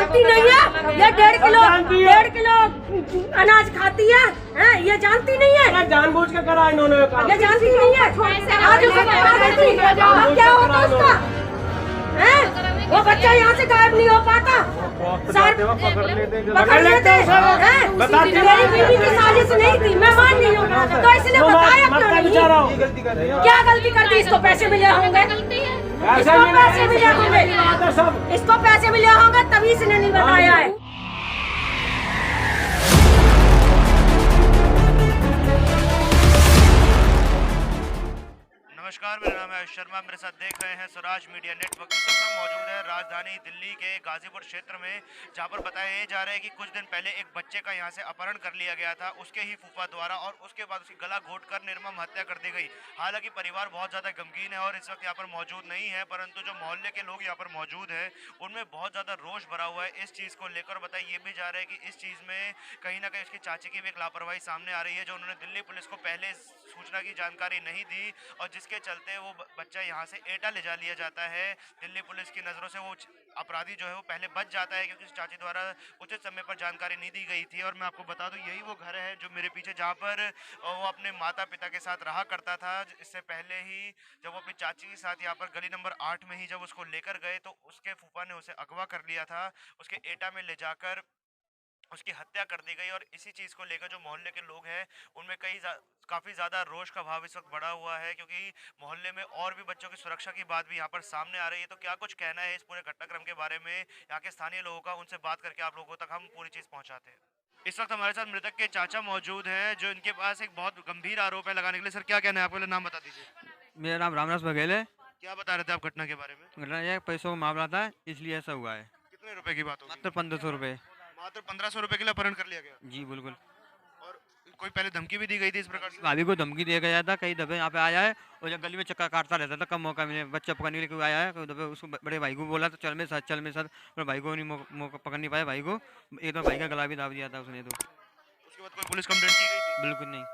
जानती नहीं है ये 1.5 किलो अनाज खाती है, ये जानती नहीं है। जानबूझ के करा इन्होंने, ये जानती नहीं है। आज उसे बता देती अब क्या होता उसका, वो बच्चा यहाँ से गायब नहीं हो पाता। पकड़ लेते हैं। मेरी बीवी की साजिश नहीं थी, मैं मान रही हूँ, तो इसने बताया क्यों नहीं? क्या गलती कर दी? इसको पैसे मिले होंगे, इसको पैसे मिले होंगे, इसको पैसे मिले होंगे तभी इसने नहीं बताया है। नमस्कार, मेरा नाम है आयुष शर्मा। मेरे साथ देख रहे हैं स्वराज मीडिया नेटवर्क। इस वक्त हम मौजूद है राजधानी दिल्ली के गाजीपुर क्षेत्र में, जहां पर बताया जा रहा है कि कुछ दिन पहले एक बच्चे का यहां से अपहरण कर लिया गया था उसके ही फूफा द्वारा, और उसके बाद उसकी गला घोंटकर निर्मम हत्या कर दी गई। हालांकि परिवार बहुत ज़्यादा गमगीन है और इस वक्त यहाँ पर मौजूद नहीं है, परंतु जो मोहल्ले के लोग यहाँ पर मौजूद है उनमें बहुत ज़्यादा रोष भरा हुआ है इस चीज़ को लेकर। बताया ये भी जा रहा है कि इस चीज़ में कहीं ना कहीं उसकी चाची की भी एक लापरवाही सामने आ रही है, जो उन्होंने दिल्ली पुलिस को पहले सूचना की जानकारी नहीं दी, और जिसके चलते वो बच्चा यहाँ से एटा ले जा लिया जाता है। दिल्ली पुलिस की नज़रों से वो अपराधी जो है वो पहले बच जाता है, क्योंकि चाची द्वारा उचित समय पर जानकारी नहीं दी गई थी। और मैं आपको बता दूं, यही वो घर है जो मेरे पीछे, जहाँ पर वो अपने माता पिता के साथ रहा करता था। इससे पहले ही जब वो अपनी चाची के साथ यहाँ पर गली नंबर 8 में ही जब उसको लेकर गए, तो उसके फूफा ने उसे अगवा कर लिया था, उसके एटा में ले जाकर उसकी हत्या कर दी गई। और इसी चीज़ को लेकर जो मोहल्ले के लोग हैं उनमें काफ़ी ज़्यादा रोष का भाव इस वक्त बढ़ा हुआ है, क्योंकि मोहल्ले में और भी बच्चों की सुरक्षा की बात भी यहाँ पर सामने आ रही है। तो क्या कुछ कहना है इस पूरे घटनाक्रम के बारे में यहाँ के स्थानीय लोगों का, उनसे बात करके आप लोगों तक हम पूरी चीज़ पहुँचाते हैं। इस वक्त हमारे साथ मृतक के चाचा मौजूद हैं, जो इनके पास एक बहुत गंभीर आरोप है लगाने के लिए। सर क्या कहना है आपको, नाम बता दीजिए। मेरा नाम रामदास बघेल है। क्या बता रहे थे आप घटना के बारे में? घटना यह पैसों का मामला था, इसलिए ऐसा हुआ है। कितने रुपए की बात होगी? मात्र 1500 रुपये। मात्र 1500 रुपए के लिए अपहरण कर लिया गया? जी बिल्कुल। और कोई पहले धमकी भी दी गई थी इस प्रकार से? भाभी को धमकी दिया गया था, कई दफे यहाँ पे आया है और जब गली में चक्कर काटता रहता था, कब मौका मिले बच्चा पकड़ने के लिए कोई आया है, कई दफे उसको बड़े भाई को बोला तो चल मेरे साथ, चल मेरे साथ, पर भाई को नहीं मौका पकड़ नहीं पाया भाई को। एक तो भाई का गला भी दाब दिया था उसने। तो उसके बाद कोई पुलिस कंप्लेंट की गई थी? बिल्कुल नहीं।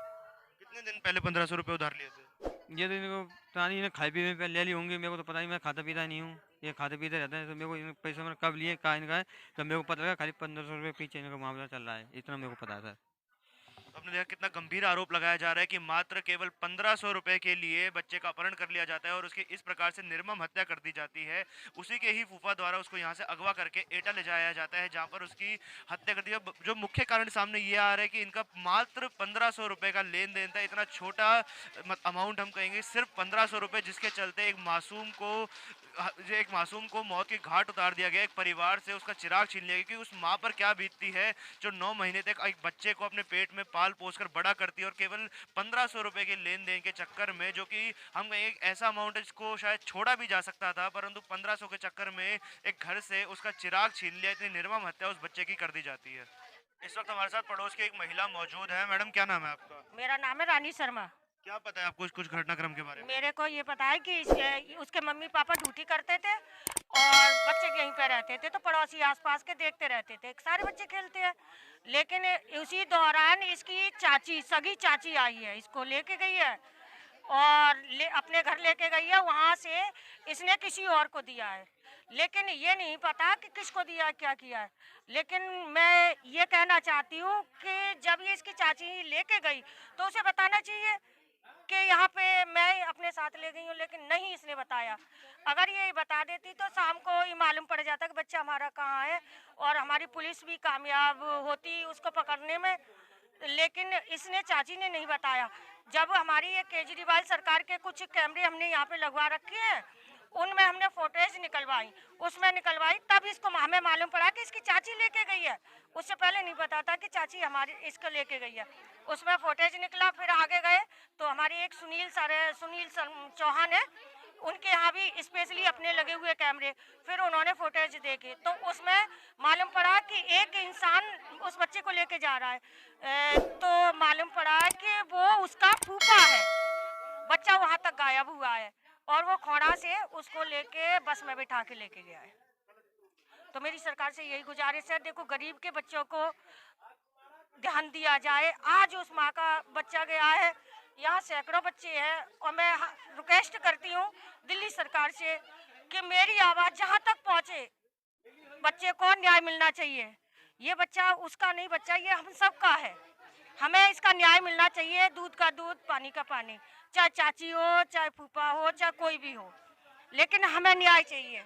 कितने दिन पहले 1500 रुपए उधार लिए थे? ये तो मेरे को पता नहीं, इन्हें खाए पीने पे ले ली होंगी, मेरे को तो पता नहीं, मैं खाता पीता नहीं हूँ। ये खाते पीते रहते हैं, तो मेरे को पैसे मैंने कब लिए कहाँ इनका है, तो मेरे को पता लगा खाली 1500 रुपये पीछे इनका मामला चल रहा है, इतना मेरे को पता है सर। आपने देखा कितना गंभीर आरोप लगाया जा रहा है कि मात्र केवल 1500 रुपए के लिए बच्चे का अपहरण कर लिया जाता है और उसकी इस प्रकार से निर्मम हत्या कर दी जाती है। उसी के ही फूफा द्वारा उसको यहाँ से अगवा करके एटा ले जाया जाता है, जहाँ पर उसकी हत्या कर दी है। जो मुख्य कारण सामने ये आ रहा है कि इनका मात्र 1500 रुपए का लेन देन था। इतना छोटा अमाउंट हम कहेंगे, सिर्फ 1500 रुपए, जिसके चलते एक मासूम को मौत के घाट उतार दिया गया। एक परिवार से उसका चिराग छीन लिया गया, कि उस माँ पर क्या बीतती है जो 9 महीने तक एक बच्चे को अपने पेट में पाल पोस कर बड़ा करती है, और केवल 1500 रुपए के लेन देन के चक्कर में, जो कि हम एक ऐसा अमाउंट है जिसको शायद छोड़ा भी जा सकता था, परंतु 1500 के चक्कर में एक घर से उसका चिराग छीन लिया। इतनी निर्मम हत्या उस बच्चे की कर दी जाती है। इस वक्त हमारे साथ पड़ोस की एक महिला मौजूद है। मैडम क्या नाम है आपका? मेरा नाम है रानी शर्मा। क्या पता है आपको कुछ घटनाक्रम के बारे में? मेरे को ये पता है कि उसके मम्मी पापा ड्यूटी करते थे और बच्चे यहीं पे रहते थे, तो पड़ोसी आसपास के देखते रहते थे, सारे बच्चे खेलते हैं। लेकिन उसी दौरान इसकी चाची, सगी चाची आई है, इसको लेके गई है और अपने घर लेके गई है। वहाँ से इसने किसी और को दिया है, लेकिन ये नहीं पता कि किसको दिया, क्या किया है। लेकिन मैं ये कहना चाहती हूँ कि जब ये इसकी चाची लेके गई तो उसे बताना चाहिए कि यहाँ पे मैं अपने साथ ले गई हूँ, लेकिन नहीं इसने बताया। अगर ये बता देती तो शाम को ये मालूम पड़ जाता कि बच्चा हमारा कहाँ है, और हमारी पुलिस भी कामयाब होती उसको पकड़ने में। लेकिन इसने, चाची ने नहीं बताया। जब हमारी ये केजरीवाल सरकार के कुछ कैमरे हमने यहाँ पे लगवा रखे हैं, उनमें हमने फोटोज निकलवाई, तब इसको हमें मालूम पड़ा कि इसकी चाची लेके गई है। उससे पहले नहीं पता था कि चाची हमारी इसको लेके गई है। उसमें फोटेज निकला, फिर आगे गए तो हमारी एक सुनील चौहान है, उनके यहाँ भी स्पेशली अपने लगे हुए कैमरे, फिर उन्होंने फोटेज देखे तो उसमें मालूम पड़ा कि एक इंसान उस बच्चे को लेके जा रहा है। तो मालूम पड़ा कि वो उसका फूफा है। बच्चा वहाँ तक गायब हुआ है और वो खोड़ा से उसको लेके बस में बिठा के लेके गया है। तो मेरी सरकार से यही गुजारिश है, देखो गरीब के बच्चों को ध्यान दिया जाए। आज उस माँ का बच्चा गया है, यहाँ सैकड़ों बच्चे हैं, और मैं रिक्वेस्ट करती हूँ दिल्ली सरकार से कि मेरी आवाज़ जहाँ तक पहुँचे, बच्चे को न्याय मिलना चाहिए। ये बच्चा उसका नहीं, बच्चा ये हम सबका है। हमें इसका न्याय मिलना चाहिए, दूध का दूध, पानी का पानी, चाहे चाची हो, चाहे फूफा हो, चाहे कोई भी हो, लेकिन हमें न्याय चाहिए।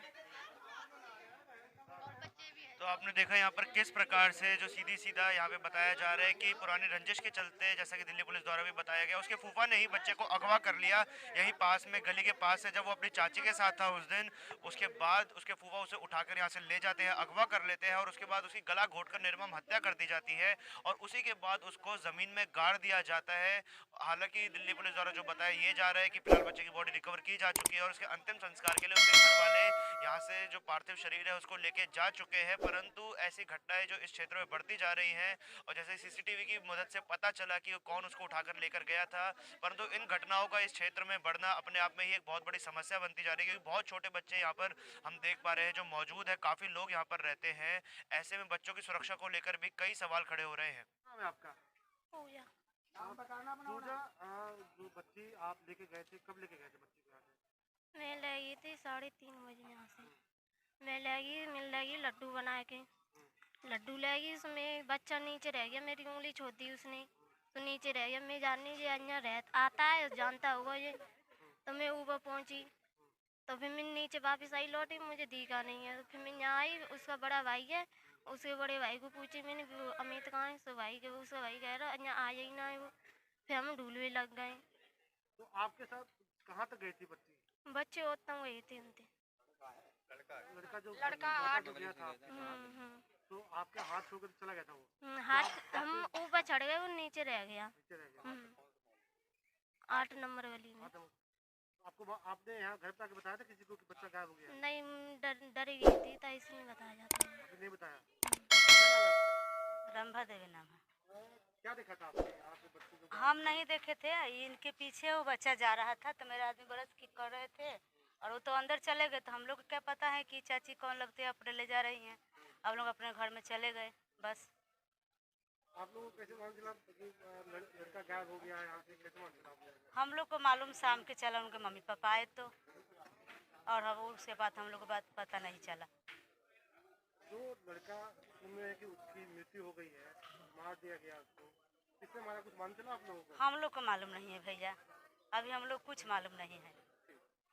तो आपने देखा यहाँ पर किस प्रकार से जो सीधी सीधा यहाँ पे बताया जा रहा है कि पुरानी रंजिश के चलते, जैसा कि दिल्ली पुलिस द्वारा भी बताया गया, उसके फूफा ने ही बच्चे को अगवा कर लिया यहीं पास में, गली के पास से, जब वो अपनी चाची के साथ था उस दिन। उसके बाद उसके फूफा उसे उठाकर यहाँ से ले जाते हैं, अगवा कर लेते हैं और उसके बाद उसकी गला घोंटकर निर्मम हत्या कर दी जाती है और उसी के बाद उसको जमीन में गाड़ दिया जाता है। हालांकि दिल्ली पुलिस द्वारा जो बताया ये जा रहा है कि फिलहाल बच्चे की बॉडी रिकवर की जा चुकी है और उसके अंतिम संस्कार के लिए उसके घर वाले यहाँ से जो पार्थिव शरीर है उसको लेके जा चुके हैं। परंतु ऐसी घटनाएं जो इस क्षेत्र में बढ़ती जा रही हैं और जैसे सीसीटीवी की मदद से पता चला कि कौन उसको उठाकर लेकर गया था, परंतु इन घटनाओं का इस क्षेत्र में बढ़ना अपने आप में ही एक बहुत बड़ी समस्या बनती जा रही है, क्योंकि बहुत छोटे बच्चे यहाँ पर हम देख पा रहे हैं जो मौजूद है, काफी लोग यहाँ पर रहते हैं। ऐसे में बच्चों की सुरक्षा को लेकर भी कई सवाल खड़े हो रहे हैं। नाम है आपका? पूजा। पूजा, जो बच्ची आप लेके गए थे, कब लेके गए थे बच्ची को यहाँ से? मैं लगी थी 3:30 बजे यहाँ से। मैं मिल लगी लड्डू बना के, लड्डू लगी, उसमें बच्चा नीचे रह गया, मेरी उंगली छोड़ दी उसने, तो नीचे रह गया। मैं जाननी जो यहाँ आता है जानता होगा ये, तो मैं ऊपर पहुँची, तो फिर मैं नीचे वापस आई, लौटी, मुझे दिखा नहीं है। तो फिर मैं यहाँ आई, उसका बड़ा भाई है, उसके बड़े भाई को पूछी मैंने, अमित कहाँ है? उसका भाई कह रहा यहाँ आया ही ना है वो। फिर हम ढूंढने लग गए। तो आपके साथ कहाँ तक गई थी बच्ची? बच्चे उतना गए थे उनते। लड़का जो गया था, तो आपके हाथ छोड़ चला गया था वो? हाथ हम ऊपर चढ़ गए, वो नीचे रह गया। नीचे रह गया? 8 नंबर गली में। आपको आपने यहाँ घर पे आके बताया था किसी को कि बच्चा गायब हो गया? नहीं, डर गई थी, तो इसलिए बताया जाता है। आपने नहीं बताया? रंभा देवी नाम है। क्या देखा था आपने आपके बच्चे को? हम नहीं देखे थे, इनके पीछे वो बच्चा जा रहा था, तो मेरे आदमी बरस की कर रहे थे और वो तो अंदर चले गए, तो हम लोग को क्या पता है कि चाची कौन लगती है अपने ले जा रही हैं। हम लोग अपने घर में चले गए बस। आप लोगों को कैसे मालूम चला कि लड़का गायब हो गया है यहाँ से? कैसे मालूम चला आप लोगों को? हम लोग को मालूम शाम के चला, उनके मम्मी पापा आए तो, और हम उसके बाद हम लोग को बात पता नहीं चला। जो लड़का सुन रहे हैं कि उसकी मृत्यु हो गई है, मार दिया गया उसको, किसने मारा, कुछ मालूम चला आप लोगों को? हम लोग को मालूम नहीं है भैया, अभी हम लोग कुछ मालूम नहीं है।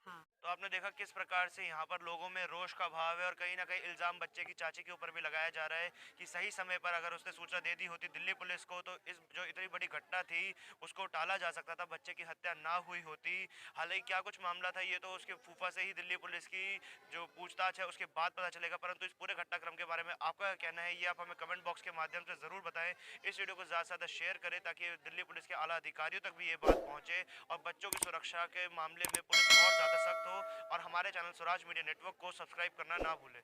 हाँ, तो आपने देखा किस प्रकार से यहाँ पर लोगों में रोष का भाव है और कहीं ना कहीं इल्जाम बच्चे की चाची के ऊपर भी लगाया जा रहा है कि सही समय पर अगर उसने सूचना दे दी होती दिल्ली पुलिस को, तो इस जो इतनी बड़ी घटना थी उसको टाला जा सकता था, बच्चे की हत्या ना हुई होती। हालांकि क्या कुछ मामला था ये तो उसके फूफा से ही दिल्ली पुलिस की जो पूछताछ है उसके बाद पता चलेगा, परंतु इस पूरे घटनाक्रम के बारे में आपका क्या कहना है ये आप हमें कमेंट बॉक्स के माध्यम से ज़रूर बताएं। इस वीडियो को ज़्यादा से ज़्यादा शेयर करें ताकि दिल्ली पुलिस के आला अधिकारियों तक भी ये बात पहुँचे और बच्चों की सुरक्षा के मामले में पुलिस और ज़्यादा सख्त हो। और हमारे चैनल स्वराज मीडिया नेटवर्क को सब्सक्राइब करना ना भूलें।